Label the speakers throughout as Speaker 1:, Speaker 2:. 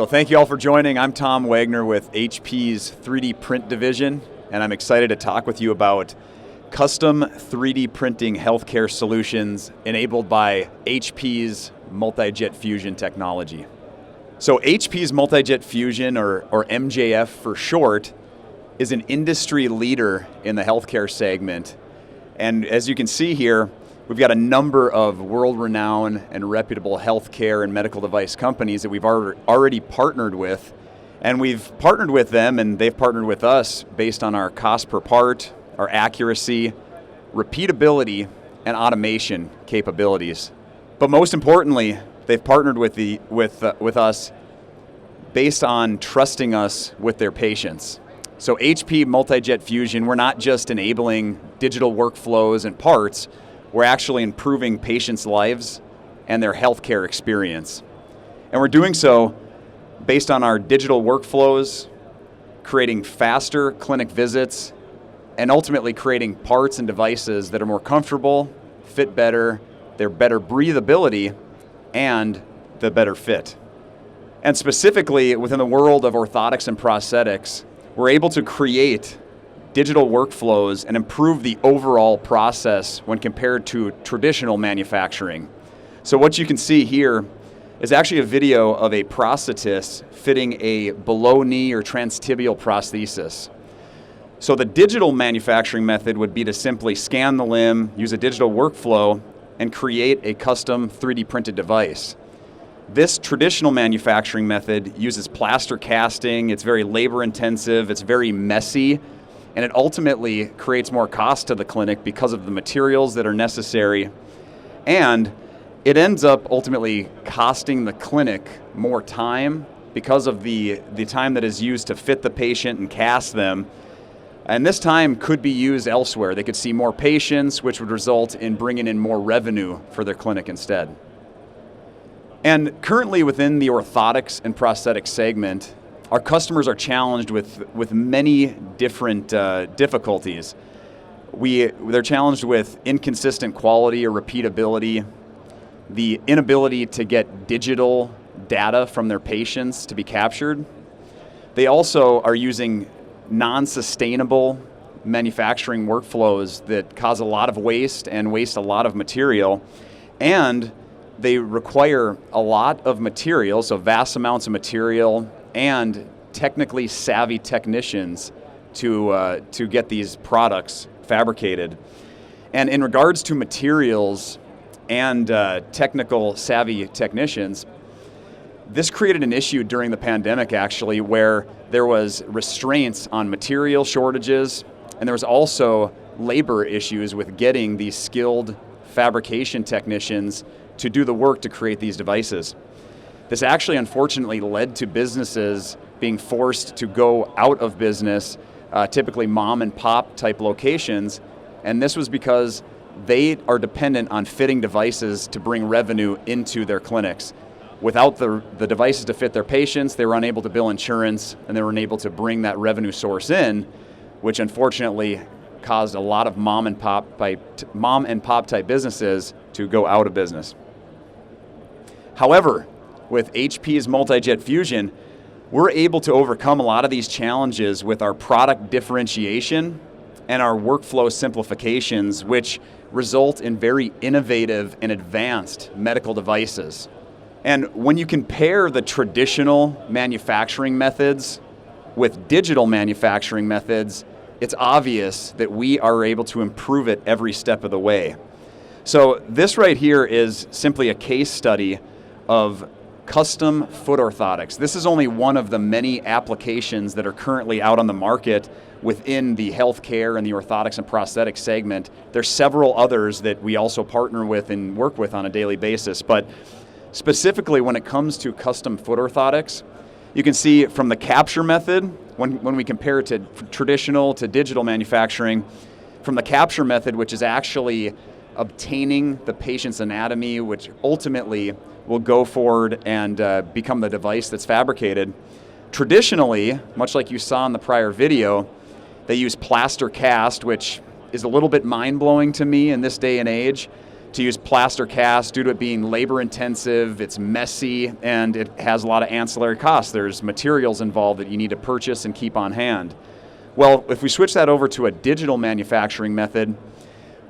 Speaker 1: So thank you all for joining. I'm Tom Wagner with HP's 3D print division, and I'm excited to talk with you about custom 3D printing healthcare solutions enabled by HP's multi-jet fusion technology. So HP's multi-jet fusion, or MJF for short, is an industry leader in the healthcare segment. And as you can see here, we've got a number of world-renowned and reputable healthcare and medical device companies that we've already partnered with. And we've partnered with them and they've partnered with us based on our cost per part, our accuracy, repeatability, and automation capabilities. But most importantly, they've partnered with us based on trusting us with their patients. So HP Multi-Jet Fusion, we're not just enabling digital workflows and parts, we're actually improving patients' lives and their healthcare experience. And we're doing so based on our digital workflows, creating faster clinic visits, and ultimately creating parts and devices that are more comfortable, fit better, they're better breathability, and the better fit. And specifically within the world of orthotics and prosthetics, we're able to create digital workflows and improve the overall process when compared to traditional manufacturing. So what you can see here is actually a video of a prosthetist fitting a below knee or transtibial prosthesis. So the digital manufacturing method would be to simply scan the limb, use a digital workflow, and create a custom 3D printed device. This traditional manufacturing method uses plaster casting, it's very labor intensive, it's very messy, and it ultimately creates more cost to the clinic because of the materials that are necessary, and it ends up ultimately costing the clinic more time because of the time that is used to fit the patient and cast them. And this time could be used elsewhere. They could see more patients, which would result in bringing in more revenue for their clinic instead. And currently within the orthotics and prosthetics segment, our customers are challenged with many different difficulties. They're challenged with inconsistent quality or repeatability, the inability to get digital data from their patients to be captured. They also are using non-sustainable manufacturing workflows that cause a lot of waste and waste a lot of material, and they require a lot of material, so vast amounts of material, and technically savvy technicians to get these products fabricated. And in regards to materials and technical savvy technicians, this created an issue during the pandemic actually, where there was restraints on material shortages, and there was also labor issues with getting these skilled fabrication technicians to do the work to create these devices. This actually unfortunately led to businesses being forced to go out of business, typically mom and pop type locations, and this was because they are dependent on fitting devices to bring revenue into their clinics. Without the devices to fit their patients, they were unable to bill insurance, and they were unable to bring that revenue source in, which unfortunately caused a lot of mom and pop type businesses to go out of business. However, with HP's Multi-Jet Fusion, we're able to overcome a lot of these challenges with our product differentiation and our workflow simplifications, which result in very innovative and advanced medical devices. And when you compare the traditional manufacturing methods with digital manufacturing methods, it's obvious that we are able to improve it every step of the way. So this right here is simply a case study of custom foot orthotics. This is only one of the many applications that are currently out on the market within the healthcare and the orthotics and prosthetics segment. There's several others that we also partner with and work with on a daily basis, but specifically when it comes to custom foot orthotics, you can see from the capture method, when we compare it to traditional to digital manufacturing, from the capture method, which is actually obtaining the patient's anatomy, which ultimately will go forward and become the device that's fabricated. Traditionally, much like you saw in the prior video, they use plaster cast, which is a little bit mind-blowing to me in this day and age, to use plaster cast due to it being labor intensive, it's messy, and it has a lot of ancillary costs. There's materials involved that you need to purchase and keep on hand. Well, if we switch that over to a digital manufacturing method,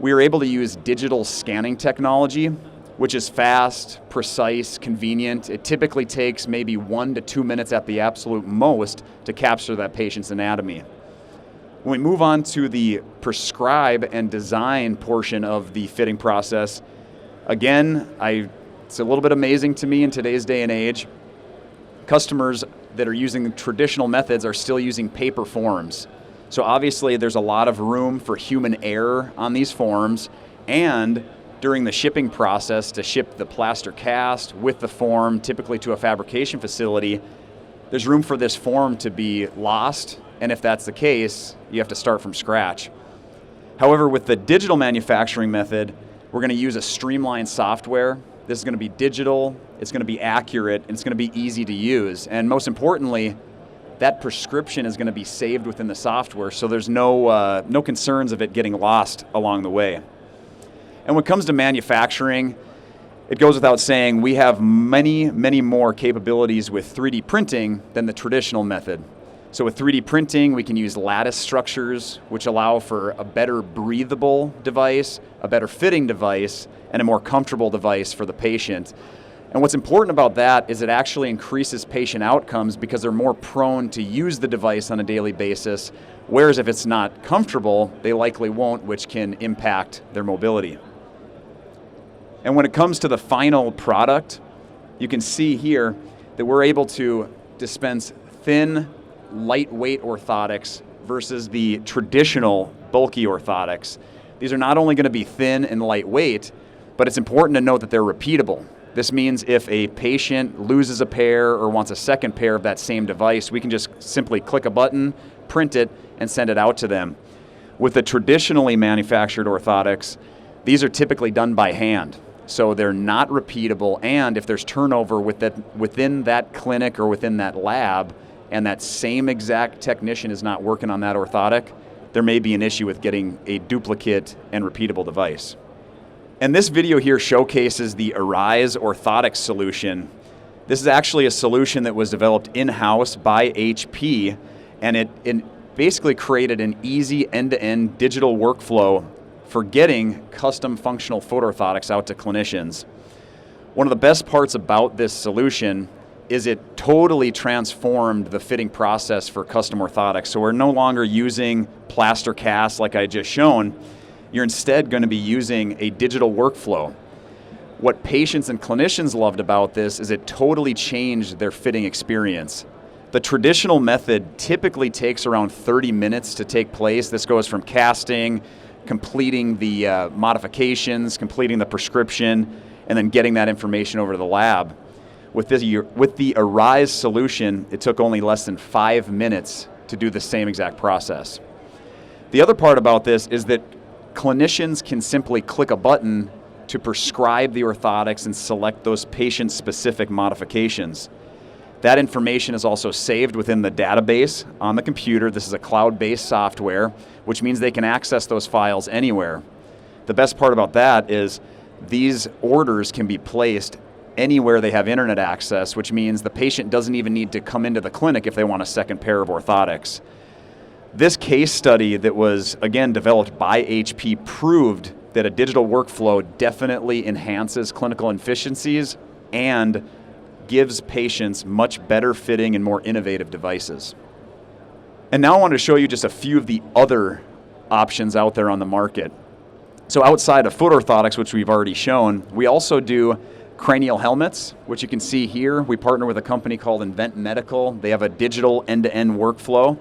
Speaker 1: we are able to use digital scanning technology, which is fast, precise, convenient. It typically takes maybe 1 to 2 minutes at the absolute most to capture that patient's anatomy. When we move on to the prescribe and design portion of the fitting process, again, it's a little bit amazing to me in today's day and age. Customers that are using traditional methods are still using paper forms. So obviously there's a lot of room for human error on these forms, and during the shipping process to ship the plaster cast with the form typically to a fabrication facility, there's room for this form to be lost, and if that's the case, you have to start from scratch. However, with the digital manufacturing method, we're going to use a streamlined software. This is going to be digital, it's going to be accurate, and it's going to be easy to use. And most importantly, that prescription is going to be saved within the software, so there's no concerns of it getting lost along the way. And when it comes to manufacturing, it goes without saying we have many, many more capabilities with 3D printing than the traditional method. So with 3D printing, we can use lattice structures, which allow for a better breathable device, a better fitting device, and a more comfortable device for the patient. And what's important about that is it actually increases patient outcomes because they're more prone to use the device on a daily basis, whereas if it's not comfortable, they likely won't, which can impact their mobility. And when it comes to the final product, you can see here that we're able to dispense thin, lightweight orthotics versus the traditional bulky orthotics. These are not only going to be thin and lightweight, but it's important to note that they're repeatable. This means if a patient loses a pair or wants a second pair of that same device, we can just simply click a button, print it, and send it out to them. With the traditionally manufactured orthotics, these are typically done by hand. So they're not repeatable, and if there's turnover within that clinic or within that lab, and that same exact technician is not working on that orthotic, there may be an issue with getting a duplicate and repeatable device. And this video here showcases the Arise orthotics solution. This is actually a solution that was developed in-house by HP, and it basically created an easy end-to-end digital workflow for getting custom functional foot orthotics out to clinicians. One of the best parts about this solution is it totally transformed the fitting process for custom orthotics. So we're no longer using plaster casts like I just shown. You're instead going to be using a digital workflow. What patients and clinicians loved about this is it totally changed their fitting experience. The traditional method typically takes around 30 minutes to take place. This goes from casting, completing the modifications, completing the prescription, and then getting that information over to the lab. With the Arise solution, it took only less than 5 minutes to do the same exact process. The other part about this is that clinicians can simply click a button to prescribe the orthotics and select those patient-specific modifications. That information is also saved within the database on the computer. This is a cloud-based software, which means they can access those files anywhere. The best part about that is these orders can be placed anywhere they have internet access, which means the patient doesn't even need to come into the clinic if they want a second pair of orthotics. This case study that was, again, developed by HP proved that a digital workflow definitely enhances clinical efficiencies and gives patients much better fitting and more innovative devices. And now I want to show you just a few of the other options out there on the market. So outside of foot orthotics, which we've already shown, we also do cranial helmets, which you can see here. We partner with a company called Invent Medical. They have a digital end-to-end workflow.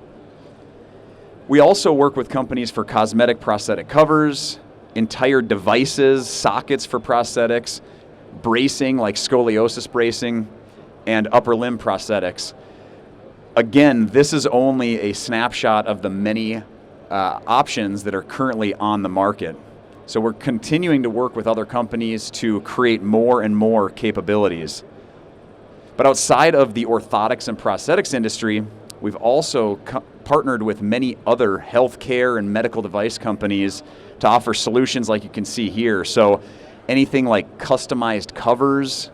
Speaker 1: We also work with companies for cosmetic prosthetic covers, entire devices, sockets for prosthetics, bracing like scoliosis bracing, and upper limb prosthetics. Again, this is only a snapshot of the many options that are currently on the market. So we're continuing to work with other companies to create more and more capabilities. But outside of the orthotics and prosthetics industry, we've also partnered with many other healthcare and medical device companies to offer solutions like you can see here. So anything like customized covers,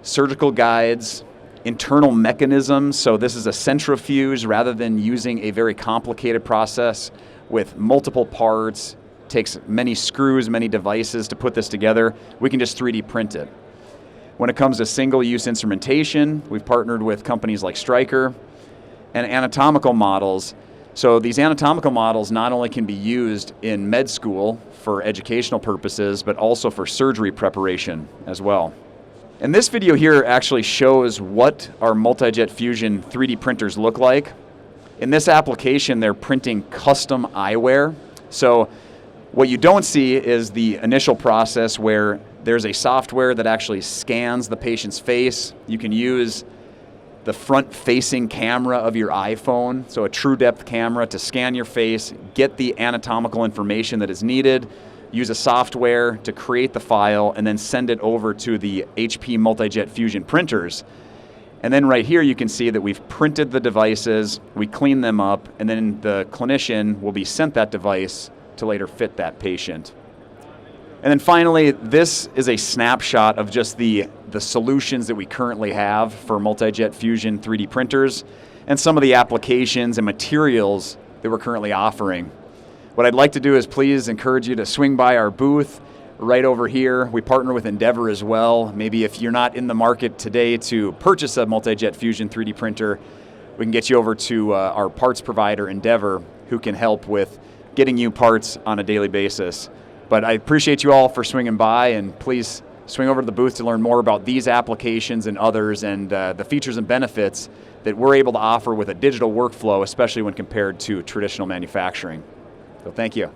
Speaker 1: surgical guides, internal mechanisms. So this is a centrifuge rather than using a very complicated process with multiple parts. Takes many screws, many devices to put this together. We can just 3D print it. When it comes to single-use instrumentation, we've partnered with companies like Stryker, and anatomical models. So these anatomical models not only can be used in med school for educational purposes, but also for surgery preparation as well. And this video here actually shows what our multi-jet fusion 3D printers look like. In this application, they're printing custom eyewear. So what you don't see is the initial process where there's a software that actually scans the patient's face. You can use the front-facing camera of your iPhone, so a true depth camera, to scan your face, get the anatomical information that is needed, use a software to create the file, and then send it over to the HP multi-jet fusion printers. And then right here you can see that we've printed the devices, we clean them up, and then the clinician will be sent that device to later fit that patient. And then finally, this is a snapshot of just the solutions that we currently have for multi-jet fusion 3D printers and some of the applications and materials that we're currently offering. What I'd like to do is please encourage you to swing by our booth right over here. We partner with Endeavor as well. Maybe if you're not in the market today to purchase a multi-jet fusion 3D printer, we can get you over to our parts provider, Endeavor, who can help with getting you parts on a daily basis. But I appreciate you all for swinging by, and please swing over to the booth to learn more about these applications and others, and the features and benefits that we're able to offer with a digital workflow, especially when compared to traditional manufacturing. So thank you.